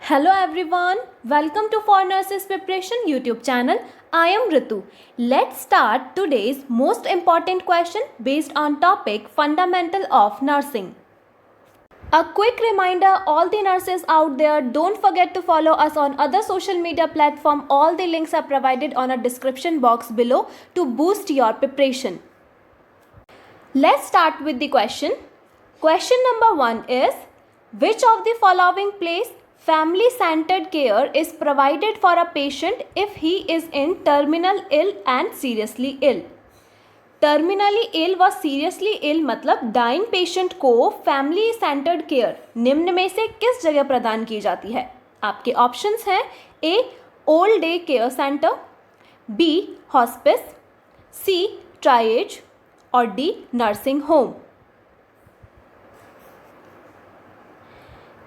Hello everyone, welcome to For Nurses Preparation YouTube channel. I am Ritu. Let's start today's most important question based on topic Fundamental of Nursing. A quick reminder, all the nurses out there, don't forget to follow us on other social media platform. All the links are provided on a description box below to boost your preparation. Let's start with the question. Question number 1 is, which of the following place family-centered care is provided for a patient if he is in terminal ill and seriously ill? Terminally ill व seriously ill मतलब dying patient को family centred care निम्न में से किस जगह प्रदान की जाती है? आपके ऑप्शंस हैं A old day care centre, B hospice, C triage और D nursing home.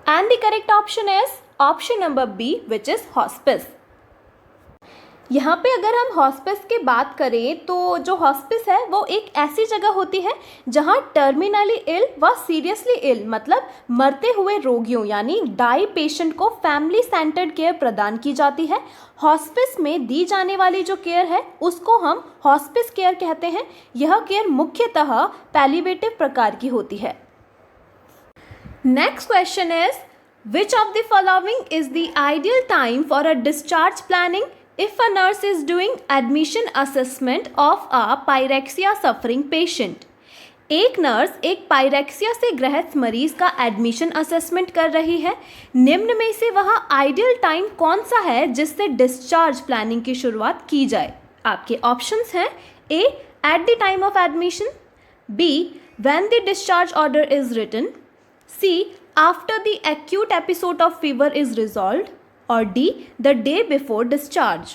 And the correct option is option number B, which is hospice. यहाँ पे अगर हम हॉस्पिस की बात करें तो जो हॉस्पिस है वो एक ऐसी जगह होती है जहाँ टर्मिनली इल व सीरियसली इल मतलब मरते हुए रोगियों यानी डाई पेशेंट को फैमिली सेंटर्ड केयर प्रदान की जाती है. हॉस्पिस में दी जाने वाली जो केयर है उसको हम हॉस्पिस केयर कहते हैं. यह केयर मुख्यतः पैलिएटिव प्रकार की होती है. Next question is, which of the following is the ideal time for a discharge planning if a nurse is doing admission assessment of a pyrexia suffering patient? एक nurse एक पायरेक्सिया से ग्रस्त मरीज का एडमिशन असेसमेंट कर रही है. निम्न में से वह आइडियल टाइम कौन सा है जिससे डिस्चार्ज प्लानिंग की शुरुआत की जाए? आपके ऑप्शंस हैं A at the time of admission, B when the discharge order is written, C. After the acute episode of fever is resolved, or D. The day before discharge.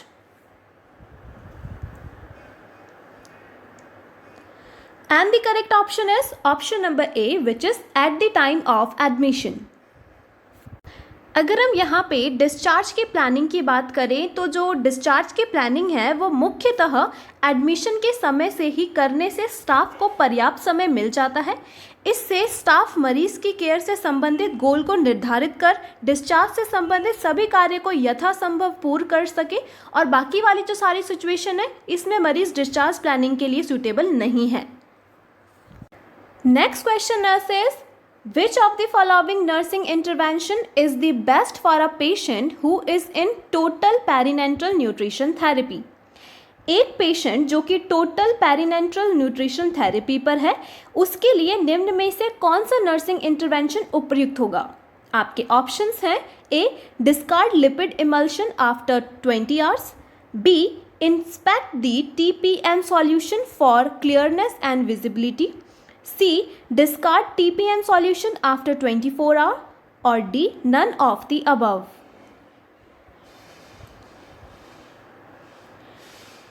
And the correct option is option number A, which is at the time of admission. अगर हम यहाँ पे discharge की planning की बात करें तो जो डिस्चार्ज की प्लानिंग है वो मुख्यतः एडमिशन के समय से ही करने से स्टाफ को पर्याप्त समय मिल जाता है. इससे स्टाफ मरीज की केयर से संबंधित गोल को निर्धारित कर डिस्चार्ज से संबंधित सभी कार्य को यथासंभव पूर्ण कर सके और बाकी वाली जो सारी सिचुएशन है इसमें मरीज डिस्चार्ज प्लानिंग के लिए सूटेबल नहीं है. Next question is, which of the following nursing intervention is the best for a patient who is in total perinatal nutrition therapy? एक पेशेंट जो कि टोटल पेरिनेंट्रल न्यूट्रिशन थेरेपी पर है उसके लिए निम्न में से कौन सा नर्सिंग इंटरवेंशन उपयुक्त होगा? आपके ऑप्शंस हैं A discard lipid emulsion after 20 hours, B inspect the TPN solution for clearness and visibility, C. Discard TPN solution after 24 hours, or D. None of the above.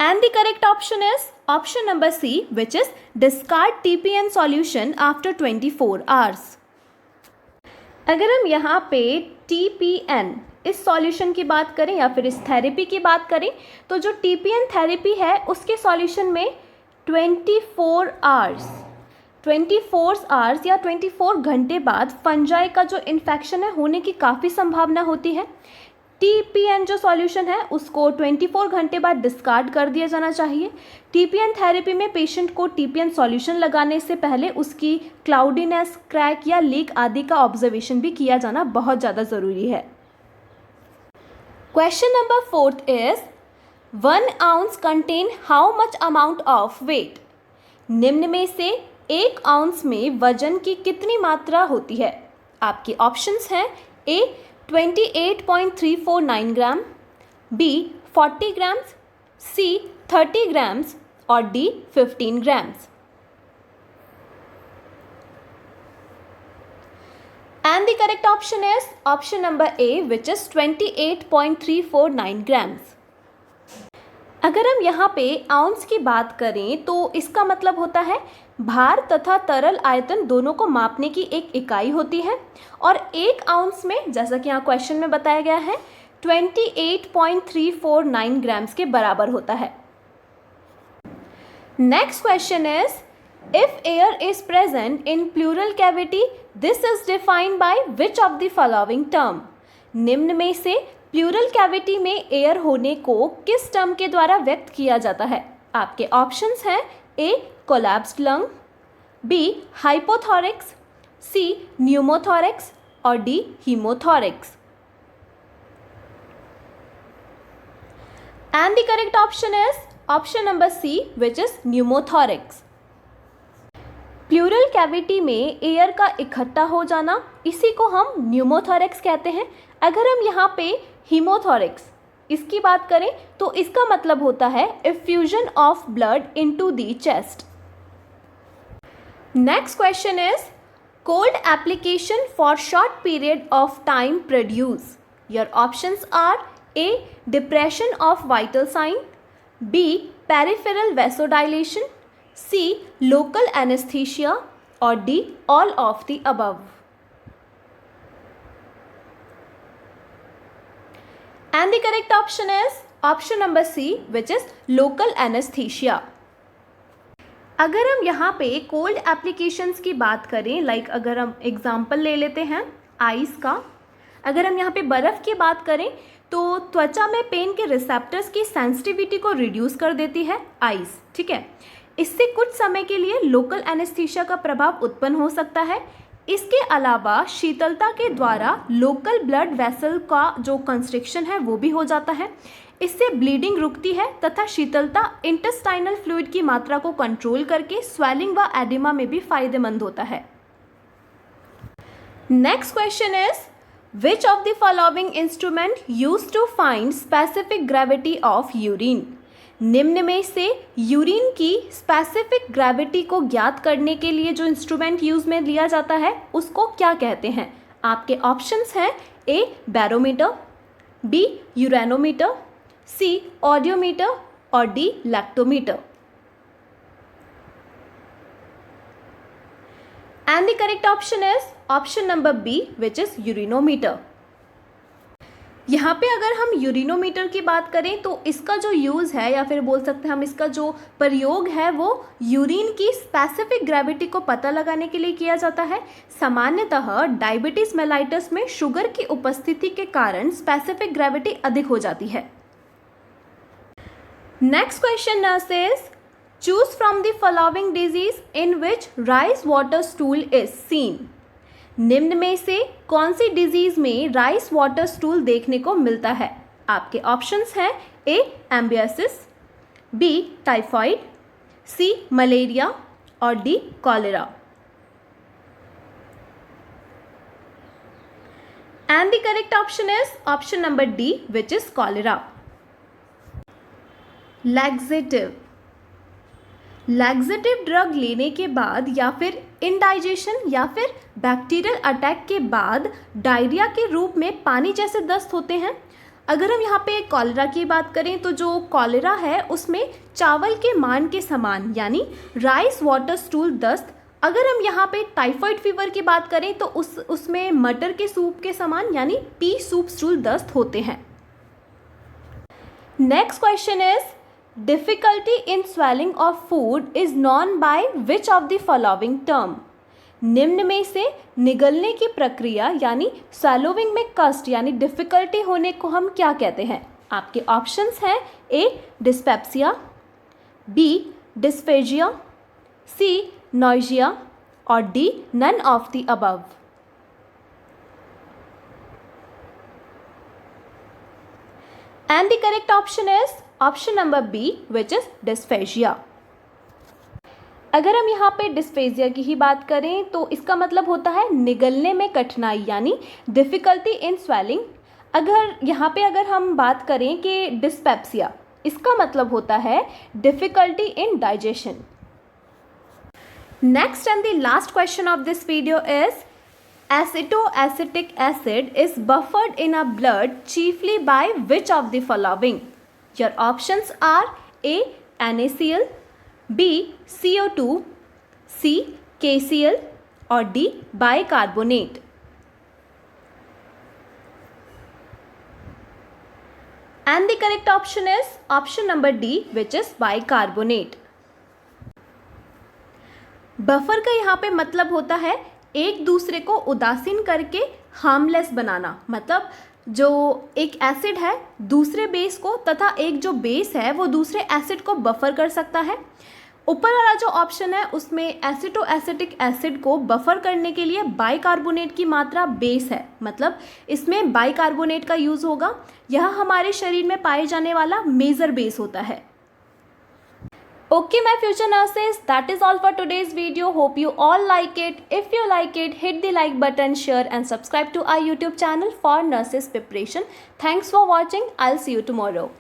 And the correct option is option number C, which is discard TPN solution after 24 hours. अगर हम यहाँ पे TPN इस solution की बात करें या फिर इस थेरेपी की बात करें तो जो TPN थेरेपी है उसके सॉल्यूशन में 24 आवर्स या 24 घंटे बाद फंजाई का जो इन्फेक्शन है होने की काफ़ी संभावना होती है. TPN जो सॉल्यूशन है उसको 24 घंटे बाद डिस्कार्ड कर दिया जाना चाहिए. TPN थेरेपी में पेशेंट को TPN सॉल्यूशन लगाने से पहले उसकी क्लाउडीनेस, क्रैक या लीक आदि का ऑब्जर्वेशन भी किया जाना बहुत ज़्यादा ज़रूरी है. Question number 4 is 1 ounce contain how much amount of weight? निम्न में से 1 आउंस में वजन की कितनी मात्रा होती है? आपके ऑप्शंस हैं ए 28.349 ग्राम, बी 40 ग्राम्स, सी 30 ग्राम्स और D 15 grams. And the correct option is option number A, which is 28.349 grams. अगर हम यहाँ पे आउंस की बात करें तो इसका मतलब होता है भार तथा तरल आयतन दोनों को मापने की एक इकाई होती है और 1 आउंस में जैसा कि यहाँ क्वेश्चन में बताया गया है 28.349 ग्राम्स के बराबर होता है. Next question is, if air is present in pleural cavity this is defined by which of the following term? निम्न में से प्लूरल कैविटी में एयर होने को किस टर्म के द्वारा व्यक्त किया जाता है? आपके ऑप्शंस हैं ए कोलैप्स्ड लंग, बी हाइपोथोरिक्स, सी न्यूमोथोरिक्स और D हीमोथोरिक्स। And the correct option is option number C, which is pneumothorax. Pleural cavity में एयर का इकट्ठा हो जाना, इसी को हम न्यूमोथोरेक्स कहते हैं। अगर हम यहाँ पे हीमोथोरेक्स इसकी बात करें तो इसका मतलब होता है effusion of blood into the chest. Next question is cold application for short period of time produce. Your options are A. Depression of vital sign, B. Peripheral vasodilation, C. Local anesthesia or D. All of the above. And the correct option is option number C, which is local anesthesia. अगर हम यहाँ पे cold applications की बात करें, like अगर हम example ले लेते हैं आइस का, अगर हम यहाँ पे बर्फ़ की बात करें तो त्वचा में पेन के रिसेप्टर्स की सेंसिटिविटी को रिड्यूस कर देती है आइस, ठीक है। इससे कुछ समय के लिए लोकल एनेस्थीसिया का प्रभाव उत्पन्न हो सकता है। इसके अलावा शीतलता के द्वारा लोकल ब्लड वेसल का जो कंस्ट्रिक्शन है वो भी हो जाता है। इससे ब्लीडिंग रुकती है तथा शीतलता इंटेस्टाइनल फ्लूइड की मात्रा को कंट्रोल करके स्वेलिंग व एडिमा में भी फायदेमंद होता है। Next question is Which of the following instrument used to find specific gravity of urine? निम्न में से यूरिन की स्पेसिफिक ग्रेविटी को ज्ञात करने के लिए जो इंस्ट्रूमेंट यूज में लिया जाता है उसको क्या कहते हैं? आपके ऑप्शंस हैं ए बैरोमीटर, बी यूरेनोमीटर, सी ऑडियोमीटर और D lactometer. And the correct option is option number B, which is urinometer. यहाँ पे अगर हम यूरिनोमीटर की बात करें तो इसका जो यूज़ है या फिर बोल सकते हैं हम इसका जो प्रयोग है वो यूरिन की स्पेसिफिक ग्रेविटी को पता लगाने के लिए किया जाता है। सामान्यतः डायबिटीज मेलाइटस में शुगर की उपस्थिति के कारण स्पेसिफिक ग्रेविटी अधिक हो जाती है। Next question is Choose from the following disease in which rice water stool is seen. निम्न में से कौन सी डिजीज में राइस वाटर स्टूल देखने को मिलता है? आपके ऑप्शंस हैं ए एम्बियासिस, बी टाइफाइड, सी मलेरिया और D cholera. And the correct option is option number D, which is cholera. Laxative drug लेने के बाद या फिर इंडाइजेशन या फिर बैक्टीरियल अटैक के बाद डायरिया के रूप में पानी जैसे दस्त होते हैं। अगर हम यहाँ पे कॉलेरा की बात करें तो जो कॉलेरा है उसमें चावल के मान के समान यानी राइस वाटर स्टूल दस्त। अगर हम यहाँ पे टाइफाइड फीवर की बात करें तो उसमें मटर के सूप के समान यानी पी सूप स्टूल दस्त होते हैं। Next question is Difficulty in swallowing of food is known by which of the following term? निम्न में से निगलने की प्रक्रिया यानी swallowing में कष्ट यानी डिफिकल्टी होने को हम क्या कहते हैं? आपके ऑप्शंस हैं A dyspepsia, B dysphagia, C nausea और D none of the above. And the correct option is option number B, which is dysphagia. अगर हम यहाँ पे डिस्फेजिया की ही बात करें तो इसका मतलब होता है निगलने में कठिनाई यानी डिफ़िकल्टी इन स्वेलिंग। अगर हम बात करें कि डिस्पेप्सिया, इसका मतलब होता है difficulty in digestion. Next and the last question of this video is acetoacetic acid is buffered in a blood chiefly by which of the following? Your options are A NaCl, B CO2, C KCl or D bicarbonate. And the correct option is option number D, which is bicarbonate. Buffer का यहाँ पे मतलब होता है एक दूसरे को उदासीन करके हार्मलेस बनाना, मतलब जो एक एसिड है दूसरे बेस को तथा एक जो बेस है वो दूसरे एसिड को बफर कर सकता है। ऊपर वाला जो ऑप्शन है उसमें एसिटोएसिटिक एसिड को बफर करने के लिए बाइकार्बोनेट की मात्रा बेस है, मतलब इसमें बाइकार्बोनेट का यूज़ होगा। यह हमारे शरीर में पाए जाने वाला मेजर बेस होता है। Okay, my future nurses, that is all for today's video. Hope you all like it. If you like it, hit the like button, share and subscribe to our YouTube channel for nurses preparation. Thanks for watching. I'll see you tomorrow.